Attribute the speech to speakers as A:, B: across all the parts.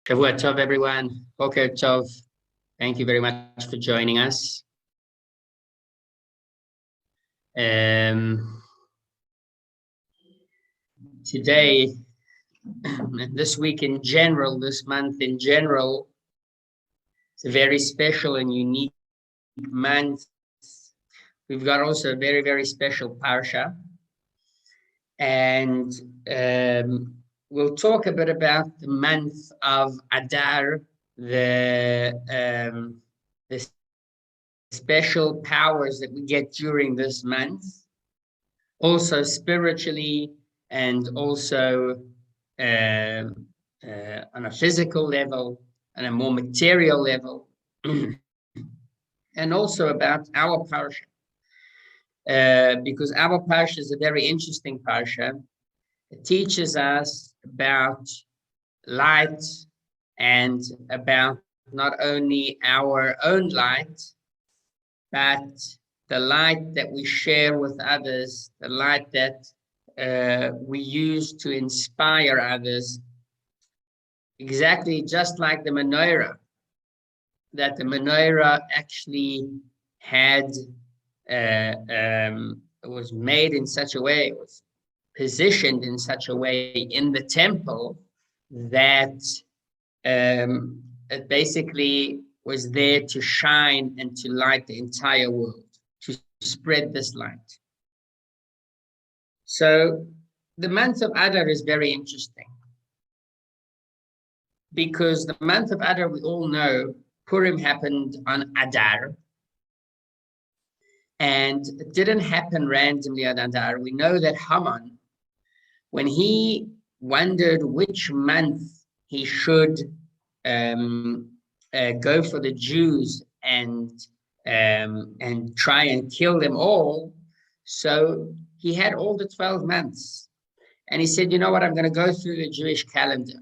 A: Shavua Tov, everyone. Boker Tov. Thank you very much for joining us. Today, this week in general, this month in general, it's a very special and unique month. We've got also a very, very special Parsha. And we'll talk a bit about the month of Adar, the special powers that we get during this month, also spiritually and also on a physical level and a more material level, and also about our parsha, because our parsha is a very interesting parsha. It teaches us about light and about not only our own light, but the light that we share with others, the light that we use to inspire others, exactly just like the menorah, that the menorah actually had, was made in such a way, was positioned in such a way in the temple that it basically was there to shine and to light the entire world, to spread this light. So the month of Adar is very interesting because the month of Adar, we all know, Purim happened on Adar, and it didn't happen randomly on Adar. We know that Haman, when he wondered which month he should go for the Jews and try and kill them all, so he had all the 12 months. And he said, you know what, I'm going to go through the Jewish calendar.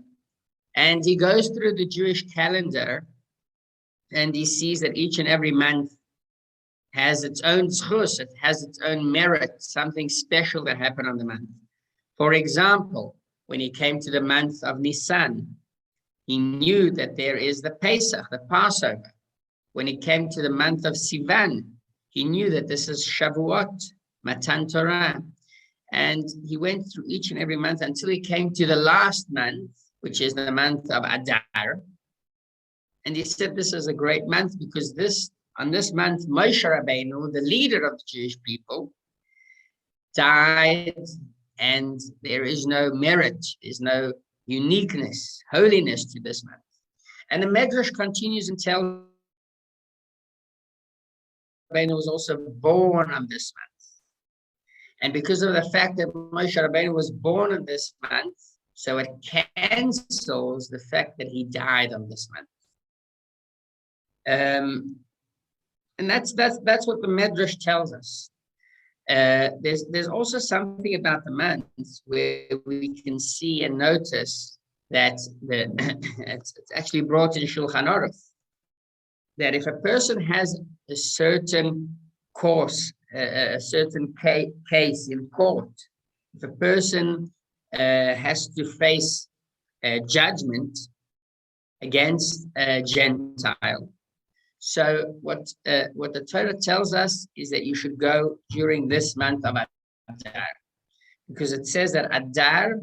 A: And he goes through the Jewish calendar and he sees that each and every month has its own zchus, it has its own merit, something special that happened on the month. For example, when he came to the month of Nisan, he knew that there is the Pesach, the Passover. When he came to the month of Sivan, he knew that this is Shavuot, Matan Torah. And he went through each and every month until he came to the last month, which is the month of Adar. And he said, this is a great month because on this month, Moshe Rabbeinu, the leader of the Jewish people, died, and there is no merit, there's no uniqueness, holiness to this month. And the Medrash continues and tells Rabbeinu was also born on this month. And because of the fact that Moshe Rabbeinu was born on this month, so it cancels the fact that he died on this month. And that's what the Medrash tells us. There's also something about the months where we can see and notice that it's actually brought in Shulchan Aruch, that if a person has a certain course, a certain case in court, if a person has to face judgment against a Gentile, so what the Torah tells us is that you should go during this month of Adar, because it says that Adar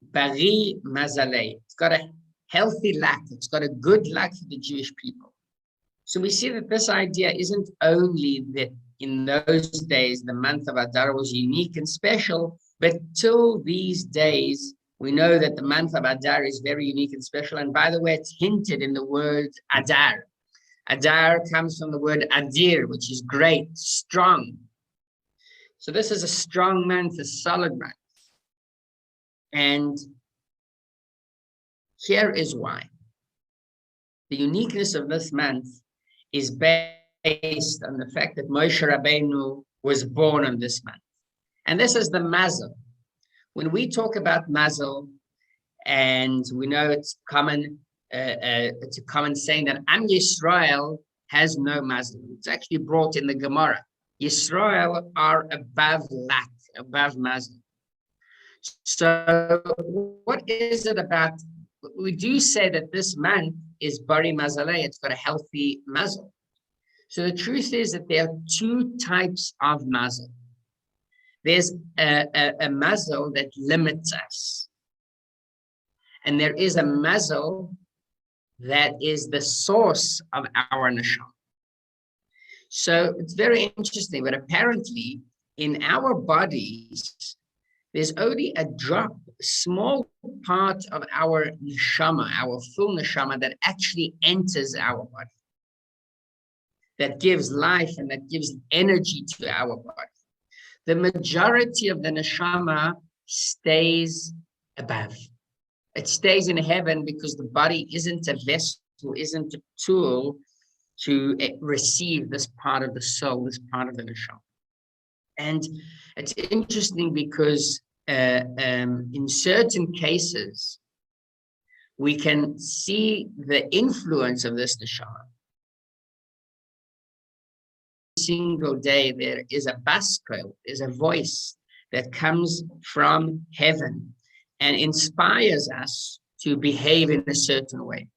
A: bari mazalei. It's got a healthy luck. It's got a good luck for the Jewish people. So we see that this idea isn't only that in those days the month of Adar was unique and special, but till these days we know that the month of Adar is very unique and special. And by the way, it's hinted in the word Adar. Adar comes from the word adir, which is great, strong. So this is a strong month, a solid month. And here is why. The uniqueness of this month is based on the fact that Moshe Rabbeinu was born on this month. And this is the mazel. When we talk about mazel, and we know it's a common saying that Am Yisrael has no mazel. It's actually brought in the Gemara. Yisrael are above luck, above mazel. So what is it about we do say that this month is Bari Mazaleh, it's got a healthy mazel. So the truth is that there are two types of mazel. There's a mazel that limits us. And there is a mazel that is the source of our neshama. So it's very interesting, but apparently in our bodies, there's only a drop, a small part of our neshama, our full neshama, that actually enters our body, that gives life and that gives energy to our body. The majority of the neshama stays above. It stays in heaven because the body isn't a vessel, isn't a tool to receive this part of the soul, this part of the neshama. And it's interesting because in certain cases, we can see the influence of this neshama. Single day, there is a baskol, there's a voice that comes from heaven and inspires us to behave in a certain way,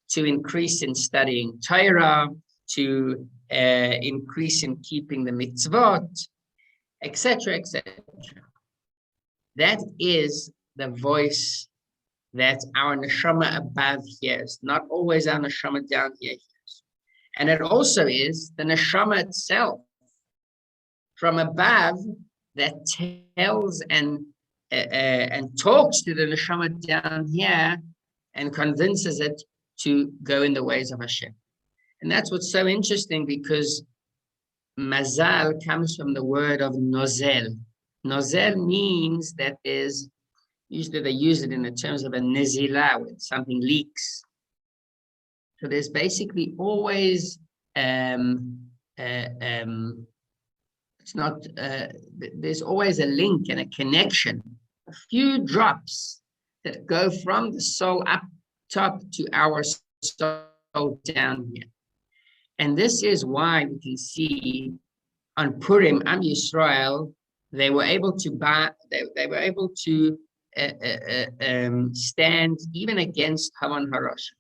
A: to increase in studying Torah, to increase in keeping the mitzvot, etc., etc. That is the voice that our neshama above hears, not always our neshama down here hears. And it also is the neshama itself from above that tells and talks to the neshama down here and convinces it to go in the ways of Hashem. And that's what's so interesting, because mazal comes from the word of nozel. Nozel means that there's, usually they use it in the terms of a nezila, when something leaks. So there's basically always, it's not, there's always a link and a connection, a few drops that go from the soul up top to our soul down here. And this is why we can see on Purim, Am Yisrael, they were able to stand even against Haman Harosh.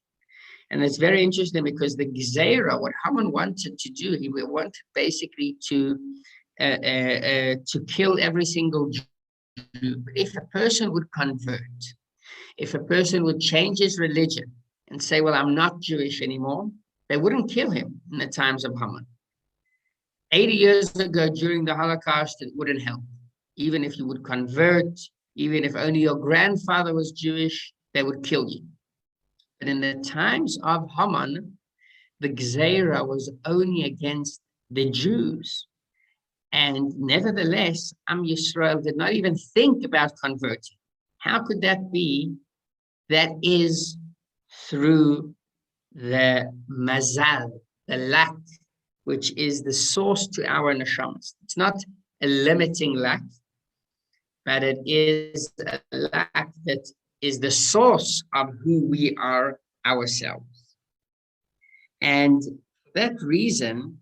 A: And it's very interesting because the Gezerah, what Haman wanted to do, he wanted basically to kill every single Jew. But if a person would convert, if a person would change his religion and say, well, I'm not Jewish anymore, they wouldn't kill him in the times of Haman. 80 years ago, during the Holocaust, it wouldn't help. Even if you would convert, even if only your grandfather was Jewish, they would kill you. But in the times of Haman, the Gezerah was only against the Jews. And nevertheless, Am Yisrael did not even think about converting. How could that be? That is through the mazal, the luck, which is the source to our neshamas. It's not a limiting luck, but it is a luck that is the source of who we are ourselves. And for that reason,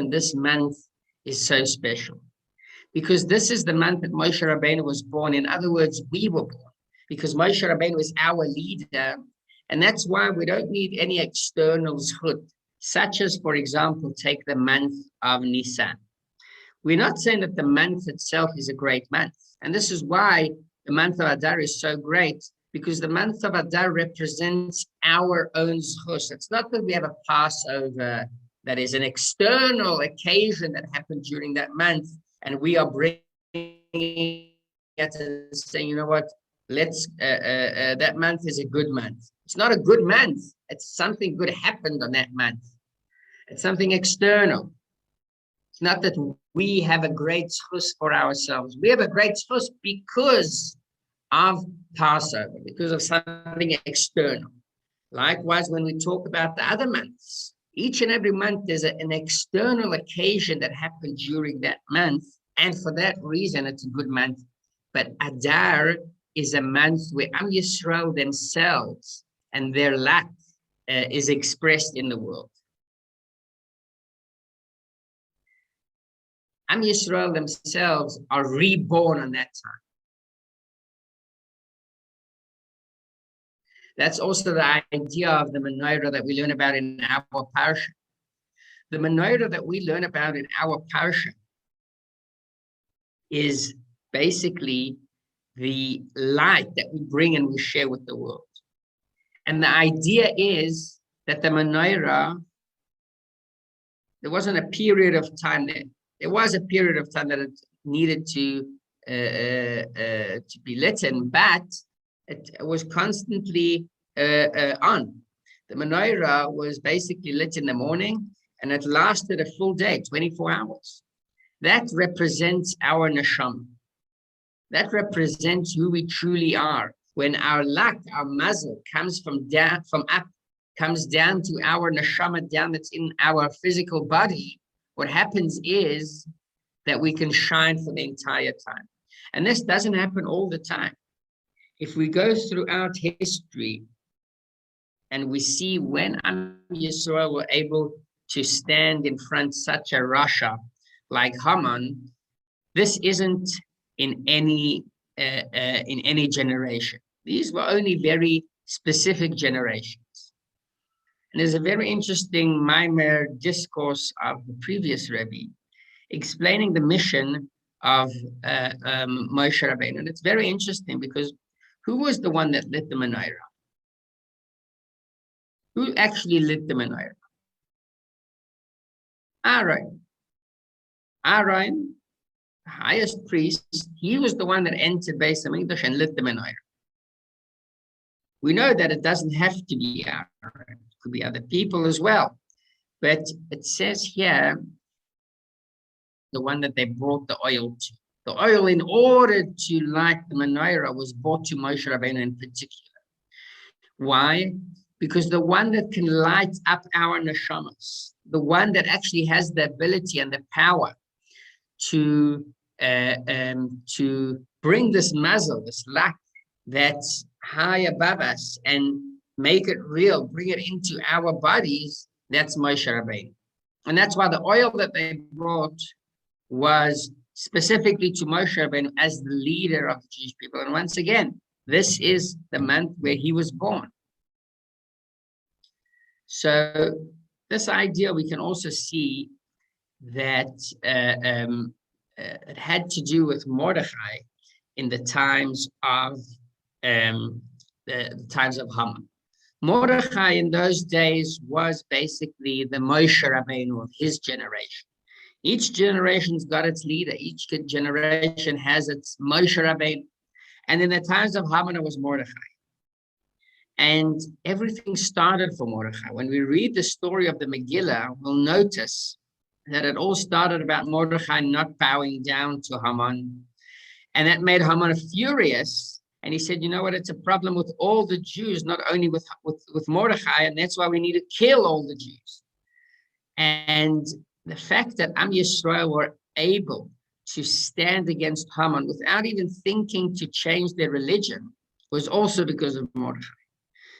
A: this month is so special, because this is the month that Moshe Rabbeinu was born. In other words, we were born, because Moshe Rabbeinu is our leader. And that's why we don't need any external zchut, such as, for example, take the month of Nisan. We're not saying that the month itself is a great month. And this is why the month of Adar is so great, because the month of Adar represents our own zchus. It's not that we have a Passover that is an external occasion that happened during that month, and we are bringing it and saying, you know what, let's, that month is a good month. It's not a good month. It's something good happened on that month. It's something external. It's not that we have a great zchus for ourselves. We have a great zchus because of Passover, because of something external. Likewise, when we talk about the other months, each and every month there's an external occasion that happened during that month, and for that reason, it's a good month. But Adar is a month where Am Yisrael themselves and their luck is expressed in the world. Am Yisrael themselves are reborn on that time. That's also the idea of the menorah that we learn about in our parsha. The menorah that we learn about in our parsha is basically the light that we bring and we share with the world. And the idea is that the menorah, there wasn't a period of time there. There was a period of time that it needed to be lit, but it was constantly on. The menorah was basically lit in the morning, and it lasted a full day, 24 hours. That represents our neshama. That represents who we truly are. When our luck, our mazel, comes from up, comes down to our neshama, down that's in our physical body, what happens is that we can shine for the entire time. And this doesn't happen all the time. If we go throughout history and we see when Am Yisrael were able to stand in front of such a Rasha like Haman, this isn't in any generation. These were only very specific generations. And there's a very interesting Maimer discourse of the previous Rebbe explaining the mission of Moshe Rabbeinu. And it's very interesting because who was the one that lit the menorah? Who actually lit the menorah? Aaron. Aaron, the highest priest, he was the one that entered Beis HaMikdash and lit the menorah. We know that it doesn't have to be Aaron. It could be other people as well. But it says here, the one that they brought the oil to. The oil, in order to light the menorah, was brought to Moshe Rabbeinu in particular. Why? Because the one that can light up our neshamas, the one that actually has the ability and the power to bring this mazel, this luck that's high above us and make it real, bring it into our bodies, that's Moshe Rabbeinu. And that's why the oil that they brought was specifically to Moshe Rabbeinu as the leader of the Jewish people. And once again, this is the month where he was born. So this idea, we can also see that it had to do with Mordechai in the times of Haman. Mordechai in those days was basically the Moshe Rabbeinu of his generation. Each generation's got its leader. Each generation has its Moshe Rabbeinu. And in the times of Haman, it was Mordechai. And everything started for Mordechai. When we read the story of the Megillah, we'll notice that it all started about Mordechai not bowing down to Haman. And that made Haman furious. And he said, you know what, it's a problem with all the Jews, not only with Mordechai, and that's why we need to kill all the Jews. And the fact that Am Yisrael were able to stand against Haman without even thinking to change their religion was also because of Mordechai.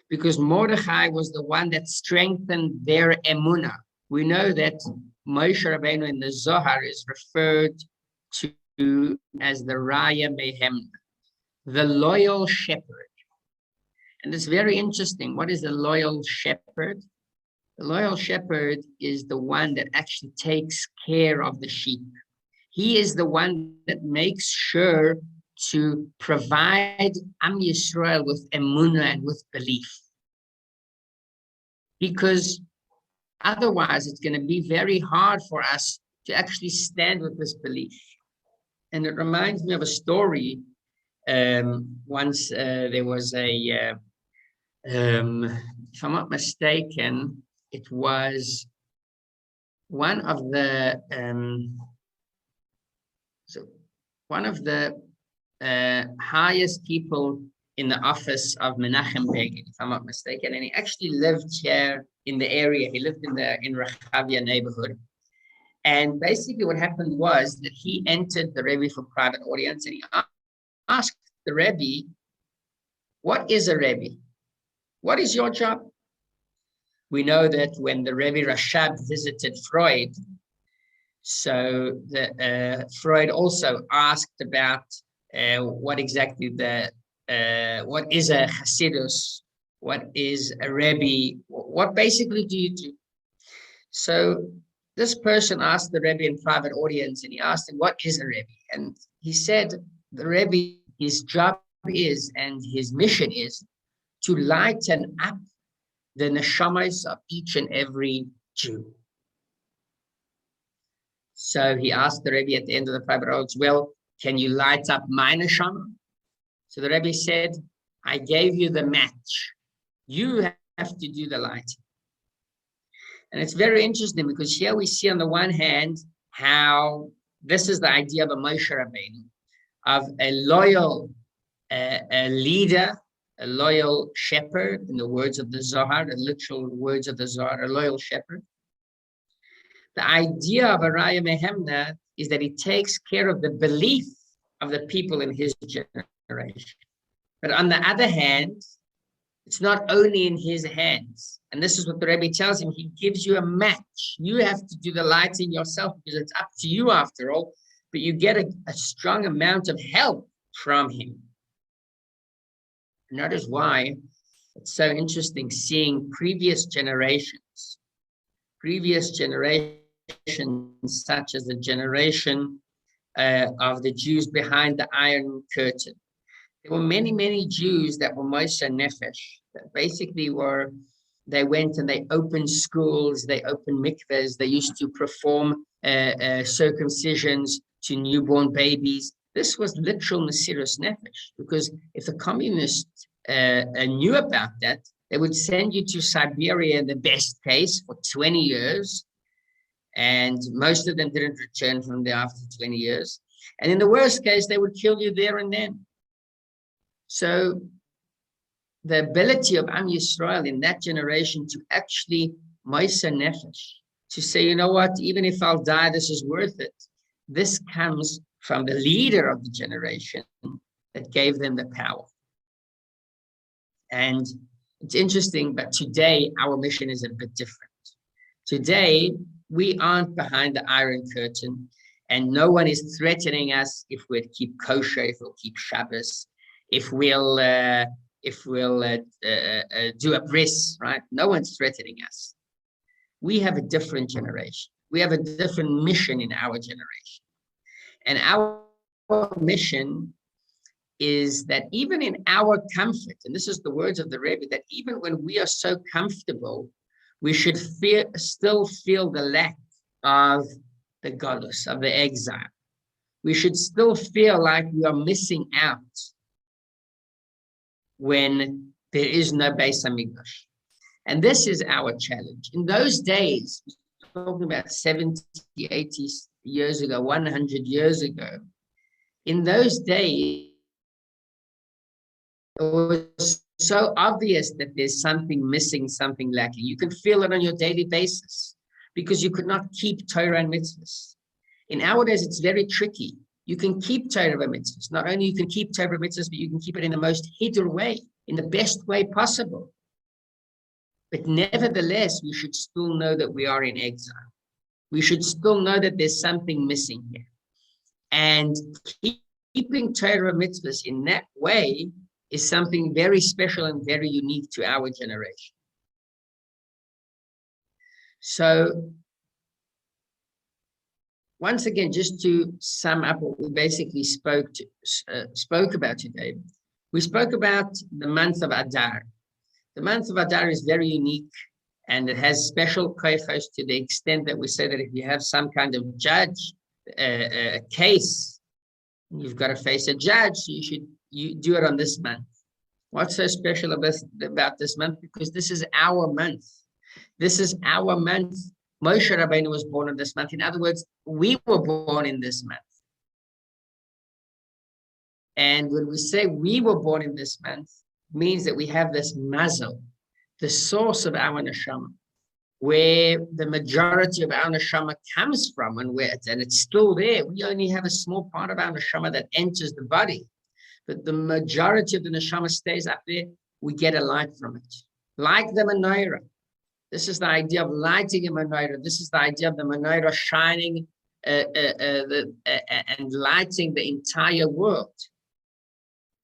A: Because Mordechai was the one that strengthened their emunah. We know that Moshe Rabbeinu in the Zohar is referred to as the Raya Behemna, the loyal shepherd. And it's very interesting. What is a loyal shepherd? The loyal shepherd is the one that actually takes care of the sheep. He is the one that makes sure to provide Am Yisrael with emunah and with belief. Because otherwise, it's going to be very hard for us to actually stand with this belief. And it reminds me of a story. Once there was a, if I'm not mistaken, it was one of the highest people in the office of Menachem Begin, if I'm not mistaken, and he actually lived here in the area. He lived in Rechavia neighborhood. And basically what happened was that he entered the Rebbe for private audience, and he asked the Rebbe, what is a Rebbe? What is your job? We know that when the Rebbe Rashab visited Freud, so Freud also asked about what exactly what is a Hasidus? what is a Rebbe? What basically do you do? So this person asked the Rebbe in private audience, and he asked him, what is a Rebbe? And he said, the Rebbe, his job is, and his mission is, to lighten up the neshamas of each and every Jew. So he asked the Rebbe at the end of the private audience, well, can you light up my neshama? So the Rebbe said, I gave you the match. You have to do the lighting. And it's very interesting because here we see on the one hand how this is the idea of a Moshe Rabbeinu, of a loyal a leader, a loyal shepherd, in the words of the Zohar, the literal words of the Zohar, a loyal shepherd. The idea of a Raya Mehemna is that he takes care of the belief of the people in his generation. But on the other hand, it's not only in his hands. And this is what the Rebbe tells him. He gives you a match. You have to do the lighting yourself because it's up to you after all. But you get a strong amount of help from him. And that is why it's so interesting seeing previous generations such as the generation of the Jews behind the Iron Curtain. There were many, many Jews that were Moshe Nefesh, that basically they went and they opened schools, they opened mikvahs, they used to perform circumcisions to newborn babies. This was literal Mesirus Nefesh, because if the communists knew about that, they would send you to Siberia in the best case for 20 years, and most of them didn't return from there after 20 years. And in the worst case, they would kill you there and then. So the ability of Am Yisrael in that generation to actually Moshe Nefesh, to say, you know what, even if I'll die, this is worth it. This comes from the leader of the generation that gave them the power. And it's interesting, but today our mission is a bit different. Today, we aren't behind the Iron Curtain, and no one is threatening us if we'll keep kosher, if we'll keep Shabbos, if we'll do a bris, right? No one's threatening us. We have a different generation. We have a different mission in our generation. And our mission is that even in our comfort, and this is the words of the Rebbe, that even when we are so comfortable, we should still feel the lack of the galus, of the exile. We should still feel like we are missing out when there is no Beis Hamikdash. And this is our challenge. In those days, we're talking about 70, 80 years ago, 100 years ago, in those days, it was so obvious that there's something missing, something lacking. You can feel it on your daily basis because you could not keep Torah and mitzvahs. In our days, it's very tricky. You can keep Torah and mitzvahs. Not only you can keep Torah and mitzvahs, but you can keep it in the most hidden way, in the best way possible. But nevertheless, we should still know that we are in exile. We should still know that there's something missing here. And keeping Torah and mitzvahs in that way is something very special and very unique to our generation. So, once again, just to sum up what we basically spoke about today, we spoke about the month of Adar. The month of Adar is very unique, and it has special koichos to the extent that we say that if you have some kind of judge, a case, you've got to face a judge, you do it on this month. What's so special about this month? Because this is our month. This is our month. Moshe Rabbeinu was born in this month. In other words, we were born in this month. And when we say we were born in this month, it means that we have this mazel, the source of our neshama, where the majority of our neshama comes from, and it's still there. We only have a small part of our neshama that enters the body, but the majority of the neshama stays up there. We get a light from it, like the menorah. This is the idea of lighting a menorah. This is the idea of the menorah shining and lighting the entire world.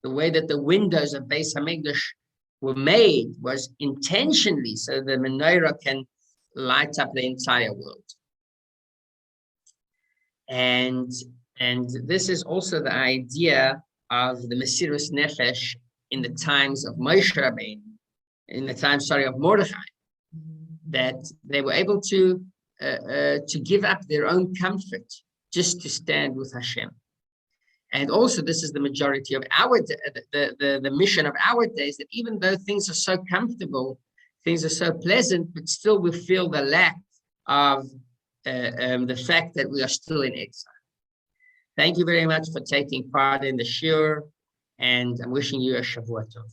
A: The way that the windows of Beis Hamikdash were made was intentionally so the menorah can light up the entire world. And this is also the idea of the Mesirus Nefesh in the times of Moshe Rabbeinu, in the time, of Mordechai, that they were able to give up their own comfort just to stand with Hashem. And also, this is the majority of our the mission of our days, that even though things are so comfortable, things are so pleasant, but still we feel the lack of the fact that we are still in exile. Thank you very much for taking part in the shiur, and I'm wishing you a Shavua Tov.